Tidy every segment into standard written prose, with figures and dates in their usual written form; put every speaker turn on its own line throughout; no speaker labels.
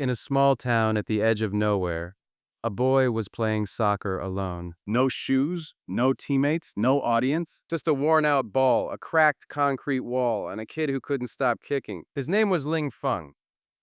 In a small town at the edge of nowhere, a boy was playing soccer alone. No shoes, no teammates, no audience. Just a worn-out ball, a cracked concrete wall, and a kid who couldn't stop kicking. His name was Ling Feng.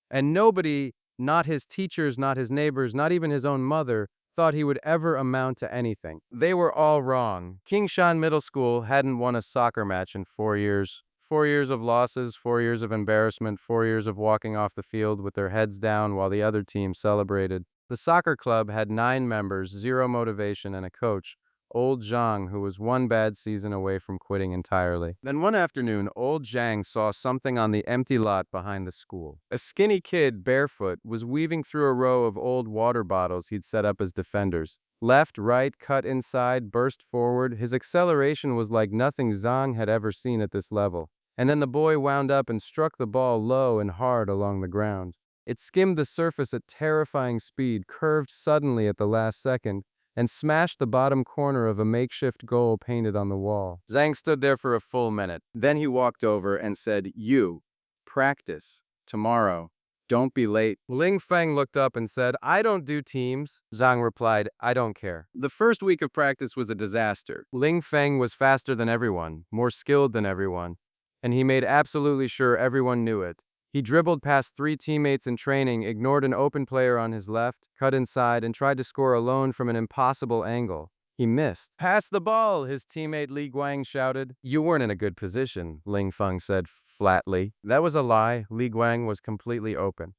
And nobody, not his teachers, not his neighbors, not even his own mother, thought he would ever amount to anything. They were all wrong. Qingshan Middle School hadn't won a soccer match in 4 years. 4 years of losses, 4 years of embarrassment, 4 years of walking off the field with their heads down while the other team celebrated. The soccer club had 9 members, 0 motivation, and a coach, old Zhang, who was one bad season away from quitting entirely. Then one afternoon, old Zhang saw something on the empty lot behind the school. A skinny kid, barefoot, was weaving through a row of old water bottles he'd set up as defenders. Left, right, cut inside, burst forward. His acceleration was like nothing Zhang had ever seen at this level. And then the boy wound up and struck the ball low and hard along the ground. It skimmed the surface at terrifying speed, curved suddenly at the last second, and smashed the bottom corner of a makeshift goal painted on the wall. Zhang stood there for a full minute. Then he walked over and said, "You, practice, tomorrow. Don't be late." Ling Feng looked up and said, "I don't do teams." Zhang replied, "I don't care." The first week of practice was a disaster. Ling Feng was faster than everyone, more skilled than everyone, and he made absolutely sure everyone knew it. He dribbled past 3 teammates in training, ignored an open player on his left, cut inside, and tried to score alone from an impossible angle. He missed. "Pass the ball," his teammate Li Guang shouted. "You weren't in a good position," Ling Feng said flatly. That was a lie. Li Guang was completely open.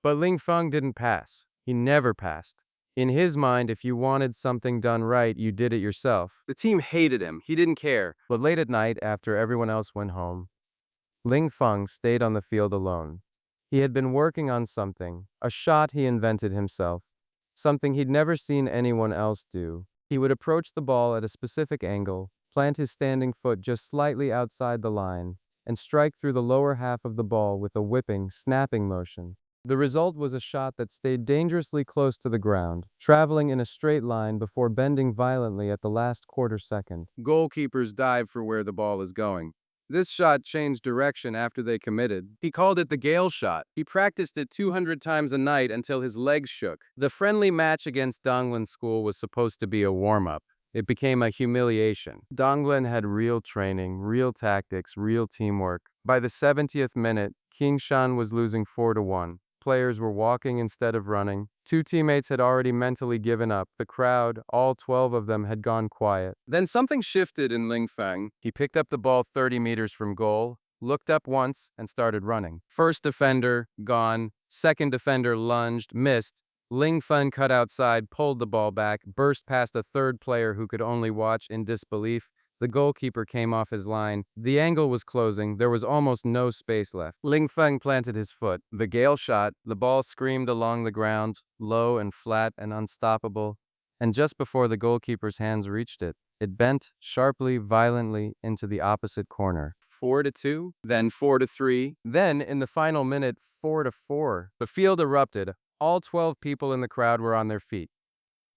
But Ling Feng didn't pass. He never passed. In his mind, if you wanted something done right, you did it yourself. The team hated him. He didn't care. But late at night, after everyone else went home, Ling Feng stayed on the field alone. He had been working on something, a shot he invented himself, something he'd never seen anyone else do. He would approach the ball at a specific angle, plant his standing foot just slightly outside the line, and strike through the lower half of the ball with a whipping, snapping motion. The result was a shot that stayed dangerously close to the ground, traveling in a straight line before bending violently at the last quarter second. Goalkeepers dive for where the ball is going. This shot changed direction after they committed. He called it the Gale Shot. He practiced it 200 times a night until his legs shook. The friendly match against Donglan School was supposed to be a warm-up. It became a humiliation. Donglan had real training, real tactics, real teamwork. By the 70th minute, Qingshan was losing 4-1. Players were walking instead of running. 2 teammates had already mentally given up. The crowd, all 12 of them, had gone quiet. Then something shifted in Ling Feng. He picked up the ball 30 meters from goal, looked up once, and started running. First defender, gone. Second defender lunged, missed. Ling Feng cut outside, pulled the ball back, burst past a third player who could only watch in disbelief. The goalkeeper came off his line. The angle was closing. There was almost no space left. Ling Feng planted his foot. The Gale Shot. The ball screamed along the ground, low and flat and unstoppable. And just before the goalkeeper's hands reached it, it bent sharply, violently into the opposite corner. 4-2, then 4-3. Then, in the final minute, 4-4. The field erupted. All 12 people in the crowd were on their feet.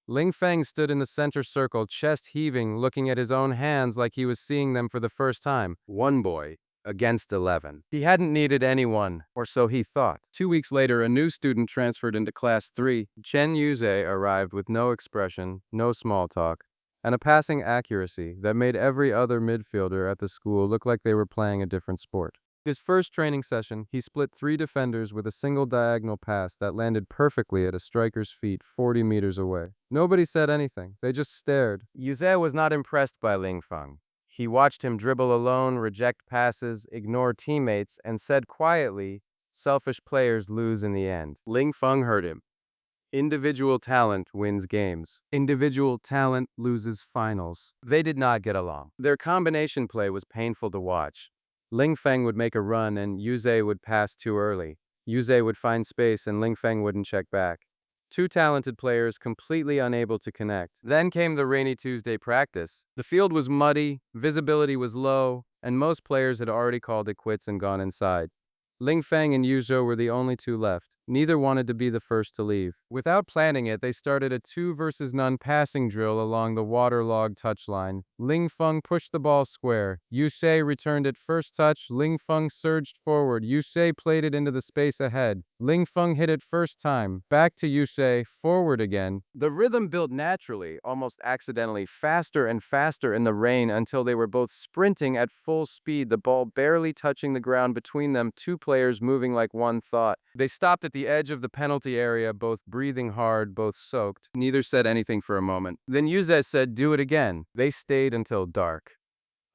Ling Feng stood in the center circle, chest heaving, looking at his own hands like he was seeing them for the first time. One boy against 11. He hadn't needed anyone, or so he thought. 2 weeks later, a new student transferred into Class 3. Chen Yuzhe arrived with no expression, no small talk, and a passing accuracy that made every other midfielder at the school look like they were playing a different sport. His first training session, he split 3 defenders with a single diagonal pass that landed perfectly at a striker's feet 40 meters away. Nobody said anything. They just stared. Yuzhe was not impressed by Ling Feng. He watched him dribble alone, reject passes, ignore teammates, and said quietly, "Selfish players lose in the end." Ling Feng heard him. Individual talent wins games. Individual talent loses finals. They did not get along. Their combination play was painful to watch. Ling Feng would make a run and Yuzhe would pass too early. Yuzhe would find space and Ling Feng wouldn't check back. 2 talented players completely unable to connect. Then came the rainy Tuesday practice. The field was muddy, visibility was low, and most players had already called it quits and gone inside. Ling Feng and Yuzhe were the only 2 left. Neither wanted to be the first to leave. Without planning it, they started a 2 versus none passing drill along the waterlogged touchline. Ling Feng pushed the ball square. Yuzhe returned it first touch. Ling Feng surged forward. Yuzhe played it into the space ahead. Ling Feng hit it first time, back to Yuzhe, forward again. The rhythm built naturally, almost accidentally, faster and faster in the rain until they were both sprinting at full speed, the ball barely touching the ground between them, two players moving like one thought. They stopped at the edge of the penalty area, both breathing hard, both soaked. Neither said anything for a moment. Then Yuzhe said, "Do it again." They stayed until dark.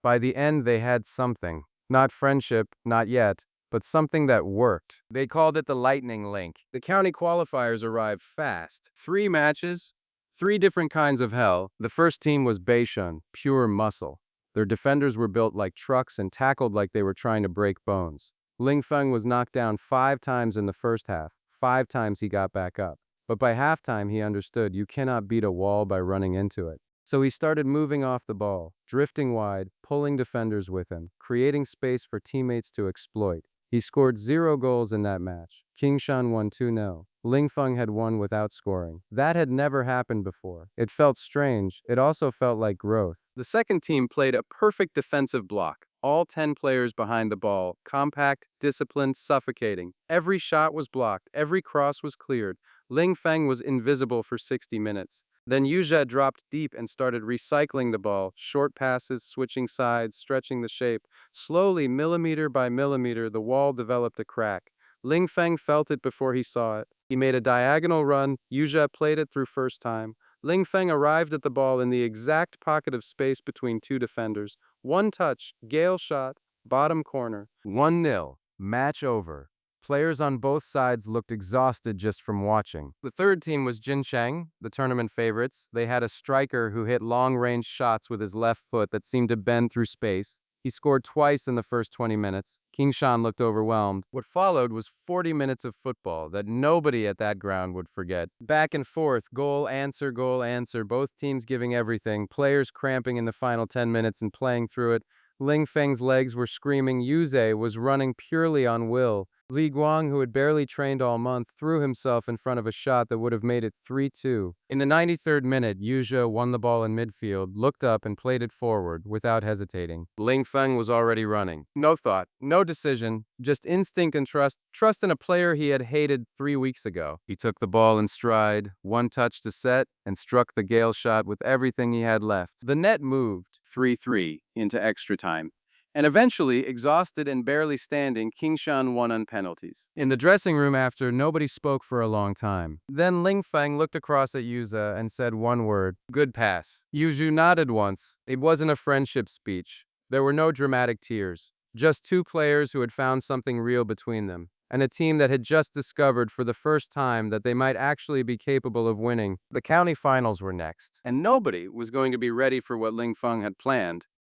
By the end, they had something. Not friendship, not yet, but something that worked. They called it the lightning link. The county qualifiers arrived fast. 3 matches, 3 different kinds of hell. The first team was Beishun, pure muscle. Their defenders were built like trucks and tackled like they were trying to break bones. Ling Feng was knocked down 5 times in the first half. 5 times he got back up. But by halftime, he understood you cannot beat a wall by running into it. So he started moving off the ball, drifting wide, pulling defenders with him, creating space for teammates to exploit. He scored 0 goals in that match. Qingshan won 2-0. Ling Feng had won without scoring. That had never happened before. It felt strange. It also felt like growth. The second team played a perfect defensive block. All 10 players behind the ball, compact, disciplined, suffocating. Every shot was blocked. Every cross was cleared. Ling Feng was invisible for 60 minutes. Then Yuzhe dropped deep and started recycling the ball, short passes, switching sides, stretching the shape. Slowly, millimeter by millimeter, the wall developed a crack. Ling Feng felt it before he saw it. He made a diagonal run. Yuzhe played it through first time. Ling Feng arrived at the ball in the exact pocket of space between 2 defenders. One touch, Gale Shot, bottom corner. 1-0. Match over. Players on both sides looked exhausted just from watching. The third team was Qingshan, the tournament favorites. They had a striker who hit long-range shots with his left foot that seemed to bend through space. He scored twice in the first 20 minutes. Qingshan looked overwhelmed. What followed was 40 minutes of football that nobody at that ground would forget. Back and forth, goal, answer, both teams giving everything, players cramping in the final 10 minutes and playing through it. Ling Feng's legs were screaming. Yuzhe was running purely on will. Li Guang, who had barely trained all month, threw himself in front of a shot that would have made it 3-2. In the 93rd minute, Yuzhe won the ball in midfield, looked up and played it forward, without hesitating. Ling Feng was already running. No thought, no decision, just instinct and trust. Trust in a player he had hated 3 weeks ago. He took the ball in stride, one touch to set, and struck the Gale Shot with everything he had left. The net moved 3-3 into extra time. And eventually, exhausted and barely standing, Qingshan won on penalties. In the dressing room after, nobody spoke for a long time. Then Ling Feng looked across at Yuzhe and said one word, "Good pass." Yuzhe nodded once. It wasn't a friendship speech. There were no dramatic tears. Just 2 players who had found something real between them, and a team that had just discovered for the first time that they might actually be capable of winning. The county finals were next, and nobody was going to be ready for what Ling Feng had planned.